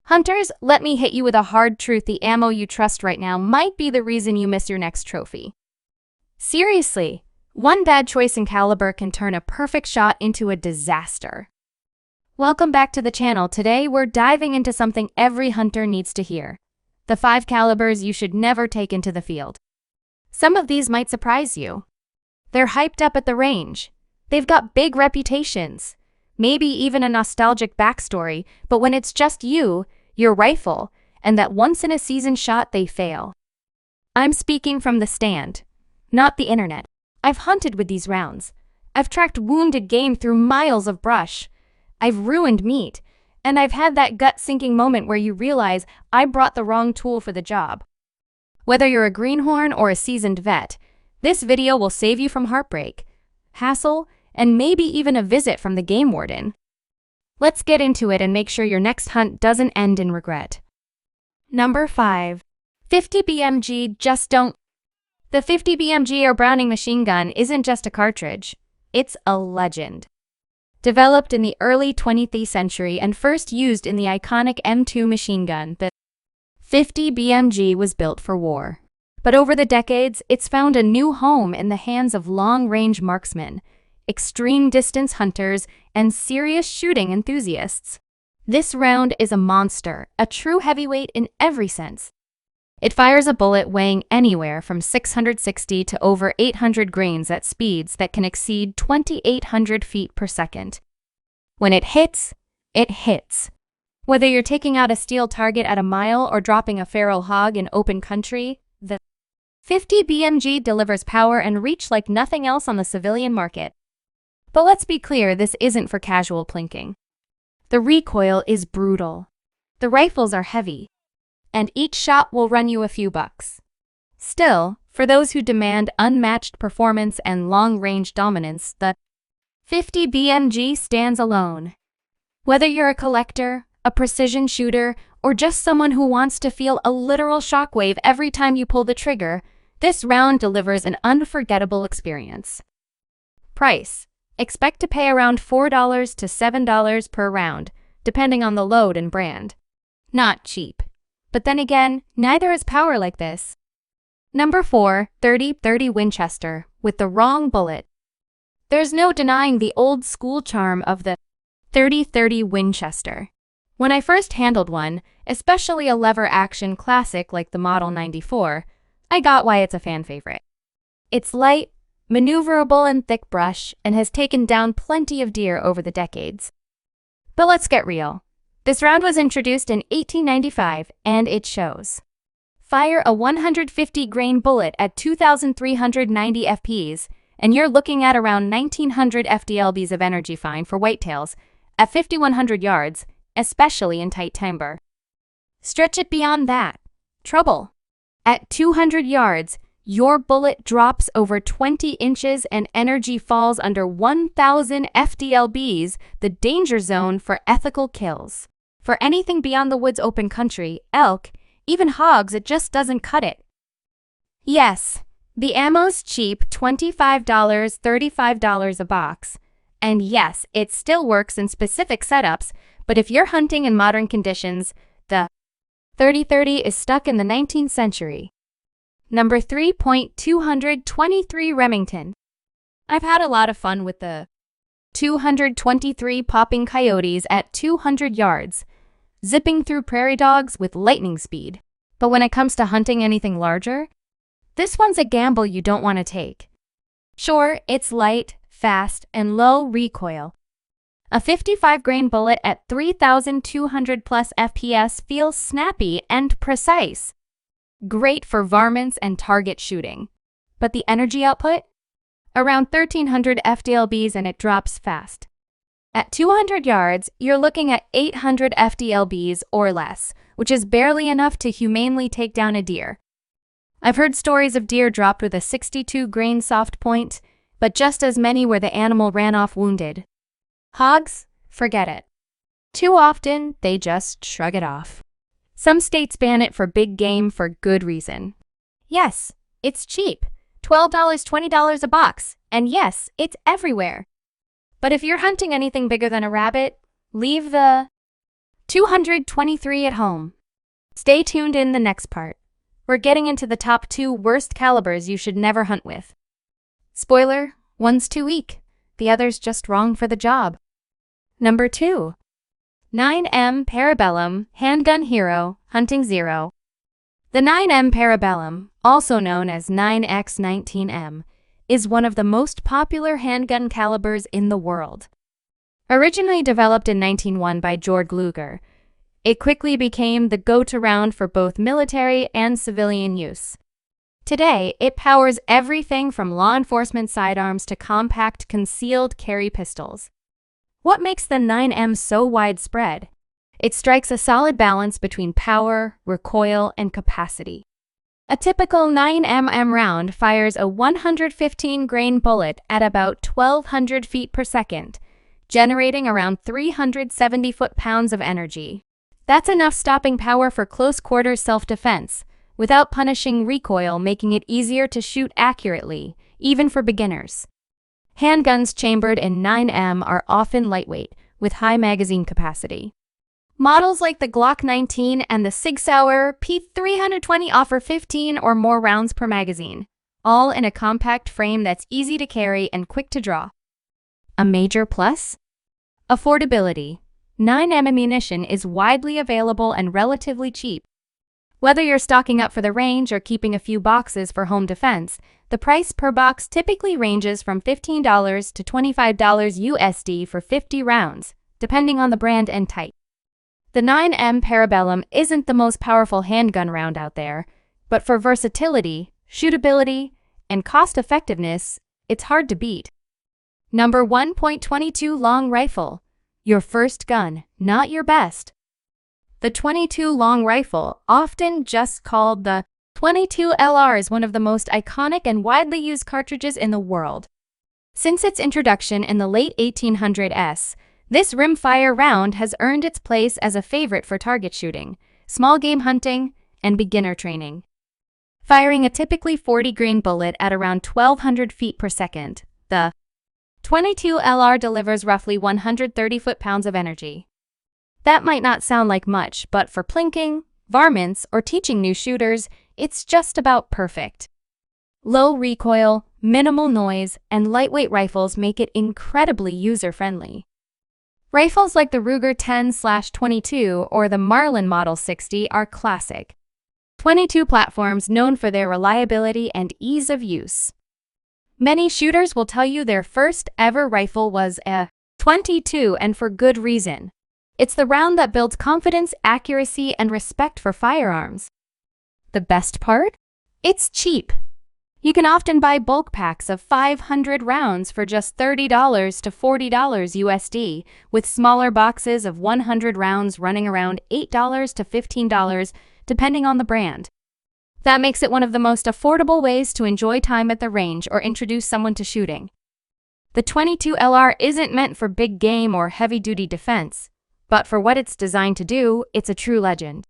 Hunters, let me hit you with a hard truth. The ammo you trust right now might be the reason you miss your next trophy. Seriously, one bad choice in caliber can turn a perfect shot into a disaster. Welcome back to the channel. Today we're diving into something every hunter needs to hear. The 5 calibers you should never take into the field. Some of these might surprise you. They're hyped up at the range. They've got big reputations, maybe even a nostalgic backstory, but when it's just you, your rifle, and that once-in-a-season shot, they fail. I'm speaking from the stand, not the internet. I've hunted with these rounds. I've tracked wounded game through miles of brush. I've ruined meat, and I've had that gut-sinking moment where you realize I brought the wrong tool for the job. Whether you're a greenhorn or a seasoned vet, this video will save you from heartbreak, hassle, and maybe even a visit from the game warden. Let's get into it and make sure your next hunt doesn't end in regret. Number 5. 50 BMG. Just don't. The 50 BMG or Browning machine gun isn't just a cartridge. It's a legend. Developed in the early 20th century and first used in the iconic M2 machine gun, the 50 BMG was built for war. But over the decades, it's found a new home in the hands of long-range marksmen, extreme distance hunters, and serious shooting enthusiasts. This round is a monster, a true heavyweight in every sense. It fires a bullet weighing anywhere from 660 to over 800 grains at speeds that can exceed 2,800 feet per second. When it hits, it hits. Whether you're taking out a steel target at a mile or dropping a feral hog in open country, the 50 BMG delivers power and reach like nothing else on the civilian market. But let's be clear, this isn't for casual plinking. The recoil is brutal. The rifles are heavy, and each shot will run you a few bucks. Still, for those who demand unmatched performance and long-range dominance, the 50 BMG stands alone. Whether you're a collector, a precision shooter, or just someone who wants to feel a literal shockwave every time you pull the trigger, this round delivers an unforgettable experience. Price. Expect to pay around $4 to $7 per round, depending on the load and brand. Not cheap. But then again, neither is power like this. Number 4, 30-30 Winchester, with the wrong bullet. There's no denying the old-school charm of the 30-30 Winchester. When I first handled one, especially a lever-action classic like the Model 94, I got why it's a fan favorite. It's light, maneuverable and thick brush, and has taken down plenty of deer over the decades. But let's get real. This round was introduced in 1895, and it shows. Fire a 150-grain bullet at 2,390 FPs, and you're looking at around 1,900 FDLBs of energy, fine for whitetails, at 5,100 yards, especially in tight timber. Stretch it beyond that. Trouble. At 200 yards, your bullet drops over 20 inches and energy falls under 1,000 FDLBs, the danger zone for ethical kills. For anything beyond the woods, open country, elk, even hogs, it just doesn't cut it. Yes, the ammo's cheap, $25, $35 a box. And yes, it still works in specific setups, but if you're hunting in modern conditions, the 30-30 is stuck in the 19th century. Number 3. 223 Remington. I've had a lot of fun with the 223 popping coyotes at 200 yards, zipping through prairie dogs with lightning speed. But when it comes to hunting anything larger, this one's a gamble you don't want to take. Sure, it's light, fast, and low recoil. A 55-grain bullet at 3,200 plus FPS feels snappy and precise. Great for varmints and target shooting. But the energy output? Around 1,300 FDLBs, and it drops fast. At 200 yards, you're looking at 800 FDLBs or less, which is barely enough to humanely take down a deer. I've heard stories of deer dropped with a 62-grain soft point, but just as many where the animal ran off wounded. Hogs? Forget it. Too often, they just shrug it off. Some states ban it for big game for good reason. Yes, it's cheap. $12, $20 a box. And yes, it's everywhere. But if you're hunting anything bigger than a rabbit, leave the 223 at home. Stay tuned in the next part. We're getting into the top 2 worst calibers you should never hunt with. Spoiler, one's too weak, the other's just wrong for the job. Number 2. 9M Parabellum Handgun Hero Hunting Zero. The 9M Parabellum, also known as 9x19M, is one of the most popular handgun calibers in the world. Originally developed in 1901 by George Luger, it quickly became the go-to round for both military and civilian use. Today, it powers everything from law enforcement sidearms to compact concealed carry pistols. What makes the 9M so widespread? It strikes a solid balance between power, recoil, and capacity. A typical 9mm round fires a 115-grain bullet at about 1,200 feet per second, generating around 370 foot-pounds of energy. That's enough stopping power for close-quarters self-defense, without punishing recoil, making it easier to shoot accurately, even for beginners. Handguns chambered in 9M are often lightweight, with high magazine capacity. Models like the Glock 19 and the Sig Sauer P320 offer 15 or more rounds per magazine, all in a compact frame that's easy to carry and quick to draw. A major plus? Affordability. 9M ammunition is widely available and relatively cheap. Whether you're stocking up for the range or keeping a few boxes for home defense, the price per box typically ranges from $15 to $25 USD for 50 rounds, depending on the brand and type. The 9M Parabellum isn't the most powerful handgun round out there, but for versatility, shootability, and cost-effectiveness, it's hard to beat. Number 1.22 Long Rifle. Your first gun, not your best. The 22 long rifle, often just called the 22 LR, is one of the most iconic and widely used cartridges in the world. Since its introduction in the late 1800s, this rimfire round has earned its place as a favorite for target shooting, small game hunting, and beginner training. Firing a typically 40-grain bullet at around 1,200 feet per second, the 22 LR delivers roughly 130 foot-pounds of energy. That might not sound like much, but for plinking, varmints, or teaching new shooters, it's just about perfect. Low recoil, minimal noise, and lightweight rifles make it incredibly user-friendly. Rifles like the Ruger 10/22 or the Marlin Model 60 are classic 22 platforms known for their reliability and ease of use. Many shooters will tell you their first ever rifle was a 22, and for good reason. It's the round that builds confidence, accuracy, and respect for firearms. The best part? It's cheap. You can often buy bulk packs of 500 rounds for just $30 to $40 USD, with smaller boxes of 100 rounds running around $8 to $15, depending on the brand. That makes it one of the most affordable ways to enjoy time at the range or introduce someone to shooting. The 22 LR isn't meant for big game or heavy-duty defense, but for what it's designed to do, it's a true legend.